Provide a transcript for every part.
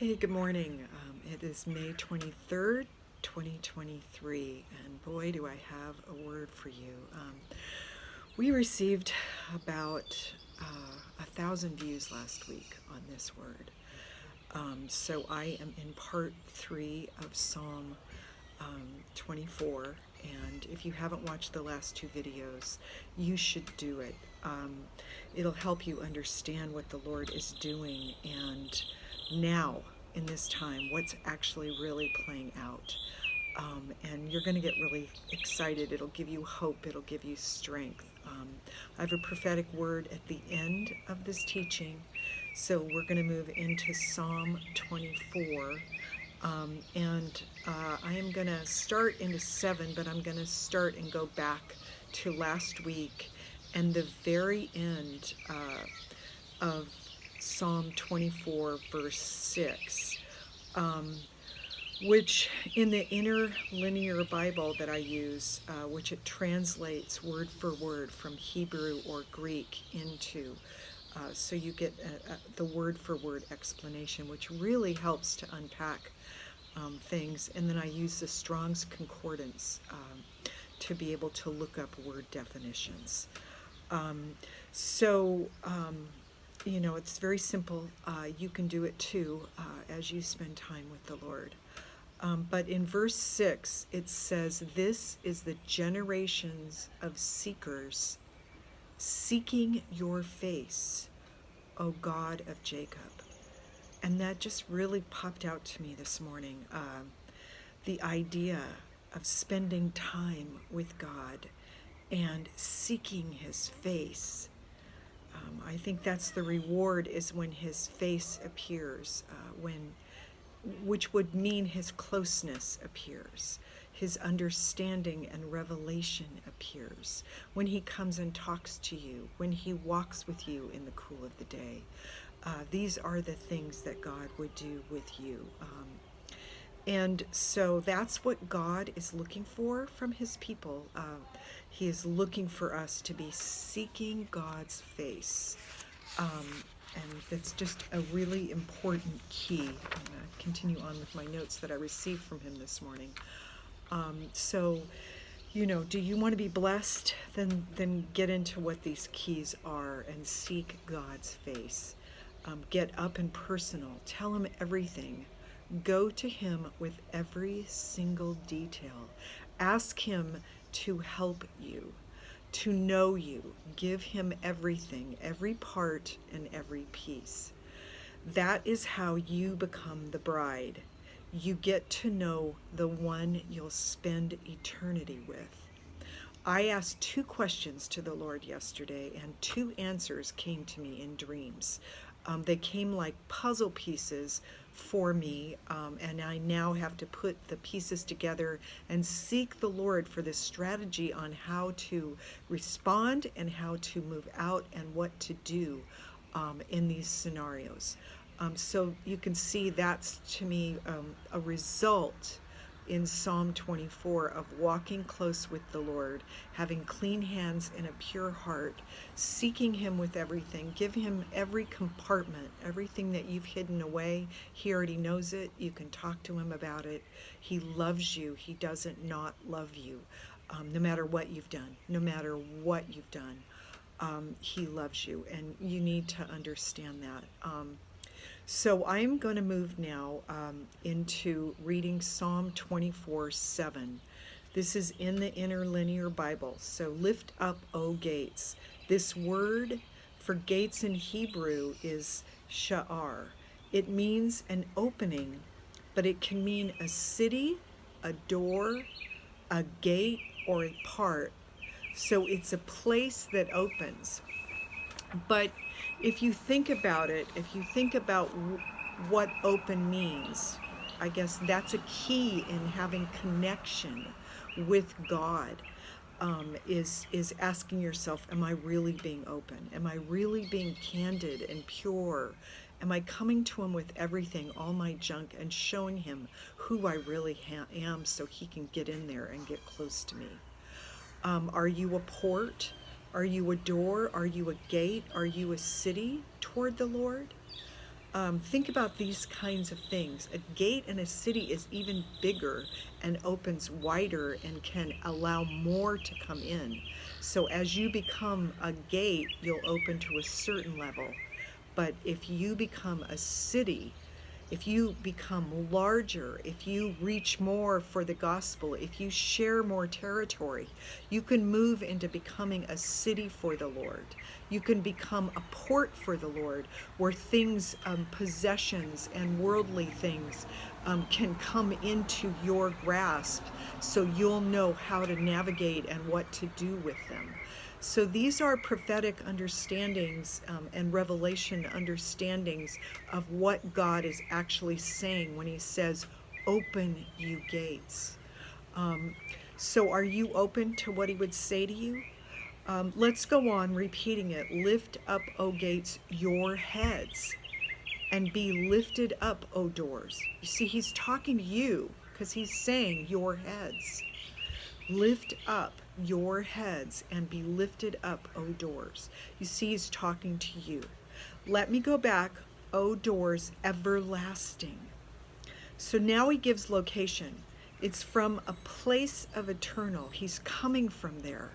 Hey, good morning. It is May 23rd, 2023, and boy, do I have a word for you. We received about 1,000 views last week on this word. So I am in part 3 of Psalm 24, and if you haven't watched the last 2 videos, you should do it. It'll help you understand what the Lord is doing and now in this time what's actually really playing out. And you're going to get really excited. It'll give you hope. It'll give you strength. I have a prophetic word at the end of this teaching. So we're going to move into Psalm 24. I am going to start into 7, but I'm going to start and go back to last week and the very end of Psalm 24, verse 6, which in the interlinear Bible that I use, which it translates word for word from Hebrew or Greek into, so you get the word for word explanation, which really helps to unpack things. And then I use the Strong's Concordance to be able to look up word definitions. It's very simple. You can do it too as you spend time with the Lord. But in verse 6, it says, "This is the generations of seekers seeking your face, O God of Jacob." And that just really popped out to me this morning. The idea of spending time with God and seeking his face. I think that's the reward, is when his face appears, which would mean his closeness appears, his understanding and revelation appears, when he comes and talks to you, when he walks with you in the cool of the day. These are the things that God would do with you. And so that's what God is looking for from his people. He is looking for us to be seeking God's face. And that's just a really important key. I'm going to continue on with my notes that I received from him this morning. Do you want to be blessed? Then get into what these keys are and seek God's face. Get up and personal. Tell him everything. Go to him with every single detail. Ask him to help you, to know you. Give him everything, every part and every piece. That is how you become the bride. You get to know the one you'll spend eternity with. I asked 2 questions to the Lord yesterday, and 2 answers came to me in dreams. They came like puzzle pieces for me, and I now have to put the pieces together and seek the Lord for this strategy on how to respond and how to move out and what to do in these scenarios. So you can see that's, to me, a result in Psalm 24 of walking close with the Lord, having clean hands and a pure heart, seeking him with everything. Give him every compartment, everything that you've hidden away. He already knows it. You can talk to him about it. He loves you. He doesn't not love you, no matter what you've done, no matter what you've done. He loves you, and you need to understand that. So I'm going to move now into reading Psalm 24:7. This is in the interlinear Bible. So lift up, O gates. This word for gates in Hebrew is sha'ar. It means an opening, but it can mean a city, a door, a gate, or a part. So it's a place that opens. But if you think about it, if you think about what open means, I guess that's a key in having connection with God, is asking yourself, am I really being open? Am I really being candid and pure? Am I coming to him with everything, all my junk, and showing him who I really am so he can get in there and get close to me? Are you a port? Are you a door? Are you a gate? Are you a city toward the Lord? Think about these kinds of things. A gate in a city is even bigger and opens wider and can allow more to come in. So as you become a gate, you'll open to a certain level. But if you become a city, if you become larger, if you reach more for the gospel, if you share more territory, you can move into becoming a city for the Lord. You can become a port for the Lord where things, possessions and worldly things can come into your grasp, so you'll know how to navigate and what to do with them. So these are prophetic understandings and revelation understandings of what God is actually saying when he says, open you gates. So are you open to what he would say to you? Let's go on repeating it. Lift up, O gates, your heads, and be lifted up, O doors. You see, he's talking to you because he's saying your heads. Lift up your heads and be lifted up, O doors. You see, he's talking to you. Let me go back, O doors, everlasting. So now he gives location. It's from a place of eternal. He's coming from there.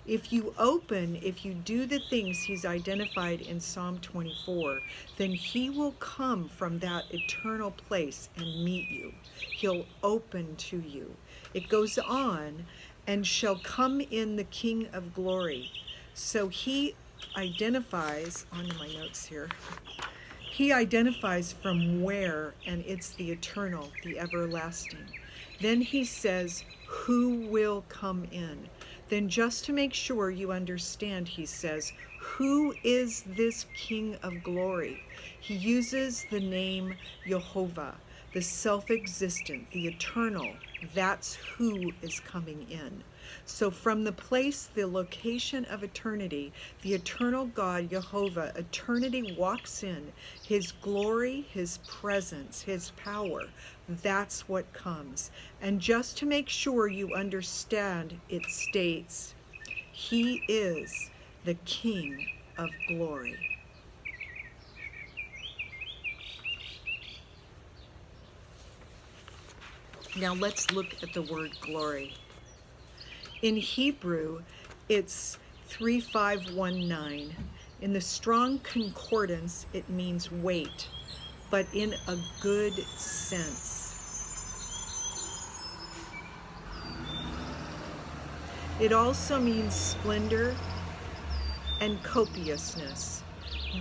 If you open, if you do the things he's identified in Psalm 24, then he will come from that eternal place and meet you. He'll open to you. It goes on, and shall come in the King of glory. So he identifies, onto my notes here, he identifies from where, and it's the eternal, the everlasting. Then he says, who will come in? Then just to make sure you understand, he says, who is this King of glory? He uses the name Jehovah, the self-existent, the eternal. That's who is coming in. So from the place, the location of eternity, the eternal God, Jehovah, eternity walks in. His glory, his presence, his power, that's what comes. And just to make sure you understand, it states, he is the King of glory. Now let's look at the word glory. In Hebrew, it's 3519. In the Strong Concordance, it means weight, but in a good sense. It also means splendor and copiousness.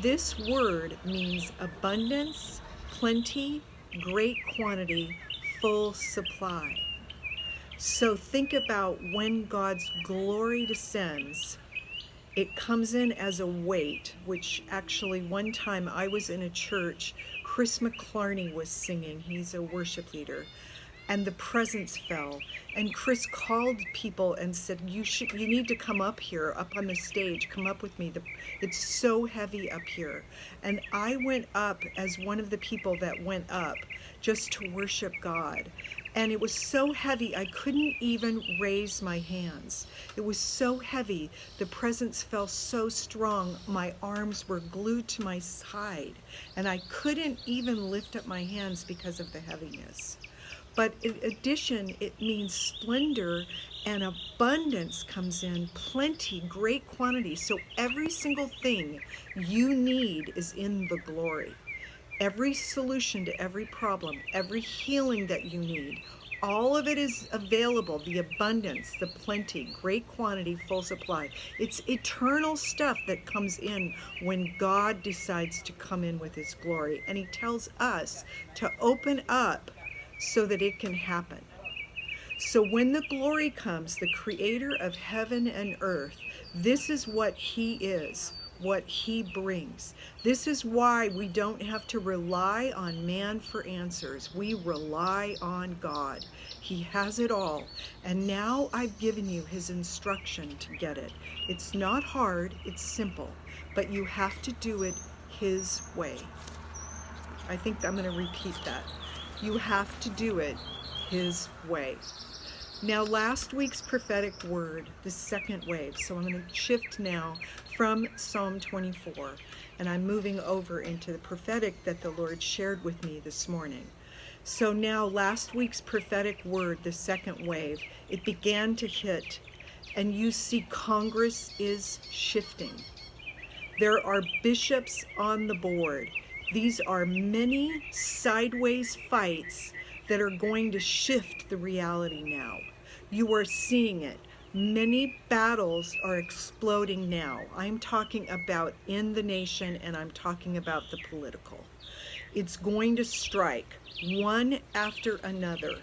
This word means abundance, plenty, great quantity, full supply. So think about when God's glory descends, it comes in as a weight, which actually one time I was in a church, Chris McClarney was singing, he's a worship leader, and the presence fell. And Chris called people and said, you need to come up here, up on the stage, come up with me. It's so heavy up here. And I went up as one of the people that went up just to worship God. And it was so heavy, I couldn't even raise my hands. It was so heavy. The presence felt so strong. My arms were glued to my side, and I couldn't even lift up my hands because of the heaviness. But in addition, it means splendor and abundance comes in, plenty, great quantity. So every single thing you need is in the glory. Every solution to every problem, every healing that you need, all of it is available. The abundance, the plenty, great quantity, full supply. It's eternal stuff that comes in when God decides to come in with his glory. And he tells us to open up so that it can happen. So when the glory comes, the creator of heaven and earth, this is what he is, what he brings. This is why we don't have to rely on man for answers. We rely on God. He has it all. And now I've given you his instruction to get it. It's not hard, it's simple, but you have to do it his way. I think I'm going to repeat that. You have to do it his way. Now, last week's prophetic word, the second wave. So I'm going to shift now from Psalm 24, and I'm moving over into the prophetic that the Lord shared with me this morning. So now, last week's prophetic word, the second wave, it began to hit, and you see Congress is shifting. There are bishops on the board. These are many sideways fights that are going to shift the reality now. You are seeing it. Many battles are exploding now. I'm talking about in the nation, and I'm talking about the political. It's going to strike one after another.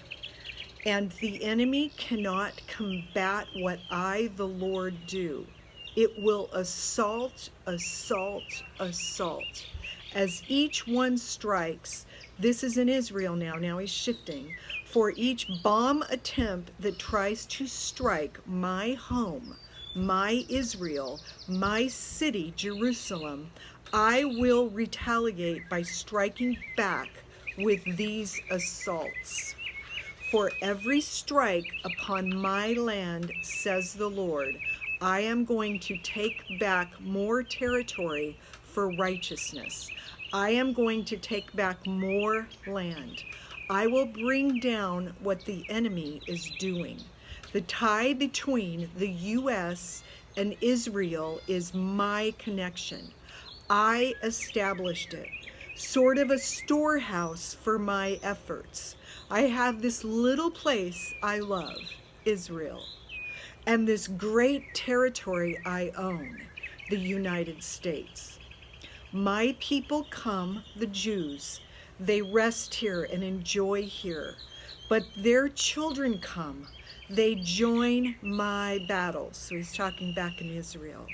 And the enemy cannot combat what I, the Lord, do. It will assault, assault, assault. As each one strikes, this is in Israel now, now he's shifting. For each bomb attempt that tries to strike my home, my Israel, my city, Jerusalem, I will retaliate by striking back with these assaults. For every strike upon my land, says the Lord, I am going to take back more territory for righteousness. I am going to take back more land. I will bring down what the enemy is doing. The tie between the U.S. and Israel is my connection. I established it, sort of a storehouse for my efforts. I have this little place I love, Israel, and this great territory I own, the United States. My people come, the Jews, they rest here and enjoy here, but their children come, they join my battles. So he's talking back in Israel.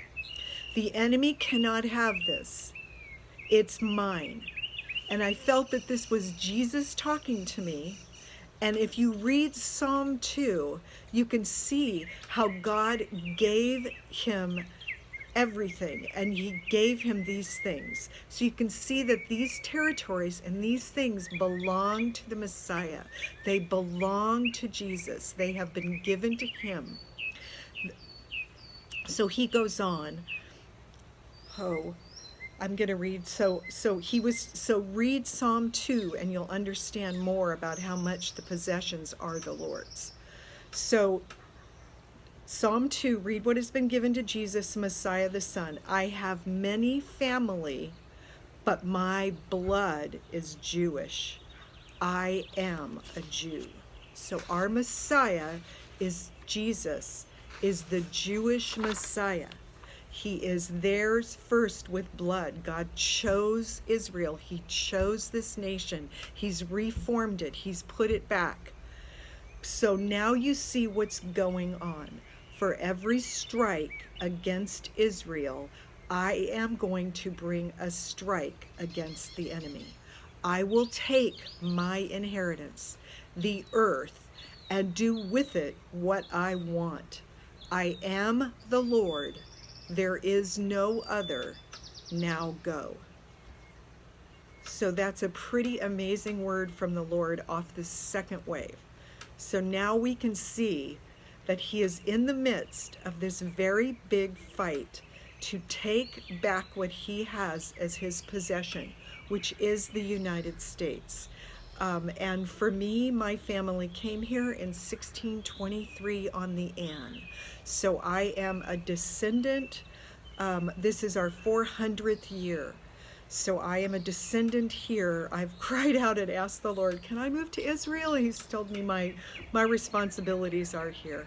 The enemy cannot have this. It's mine. And I felt that this was Jesus talking to me. And if you read Psalm 2, you can see how God gave him everything, and he gave him these things. So you can see that these territories and these things belong to the Messiah. They belong to Jesus. They have been given to him. So he goes on. I'm going to read. So read Psalm 2 and you'll understand more about how much the possessions are the Lord's. So Psalm 2, read what has been given to Jesus, Messiah the Son. I have many family, but my blood is Jewish. I am a Jew. So our Messiah is Jesus, is the Jewish Messiah. He is theirs first with blood. God chose Israel. He chose this nation. He's reformed it. He's put it back. So now you see what's going on. For every strike against Israel, I am going to bring a strike against the enemy. I will take my inheritance, the earth, and do with it what I want. I am the Lord. There is no other. Now go. So that's a pretty amazing word from the Lord off the second wave. So now we can see that he is in the midst of this very big fight to take back what he has as his possession, which is the United States. And for me, my family came here in 1623 on the Anne. So I am a descendant. This is our 400th year. So I am a descendant here. I've cried out and asked the Lord, can I move to Israel? He's told me my responsibilities are here.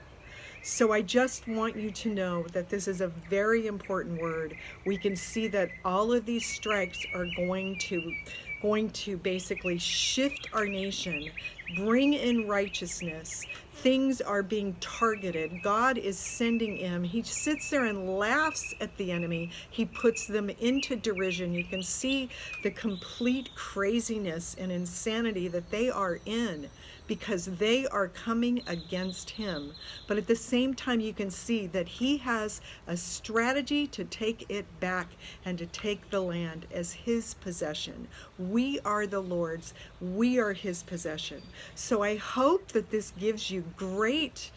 So I just want you to know that this is a very important word. We can see that all of these strikes are going to basically shift our nation, bring in righteousness. Things are being targeted. God is sending him. He sits there and laughs at the enemy. He puts them into derision. You can see the complete craziness and insanity that they are in because they are coming against him. But at the same time, you can see that he has a strategy to take it back and to take the land as his possession. We are the Lord's. We are his possession. So I hope that this gives you great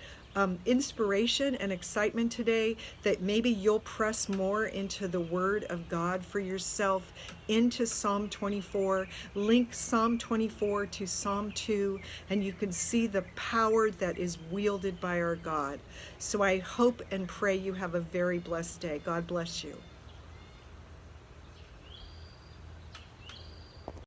inspiration and excitement today, that maybe you'll press more into the Word of God for yourself, into Psalm 24. Link Psalm 24 to Psalm 2, and you can see the power that is wielded by our God. So I hope and pray you have a very blessed day. God bless you.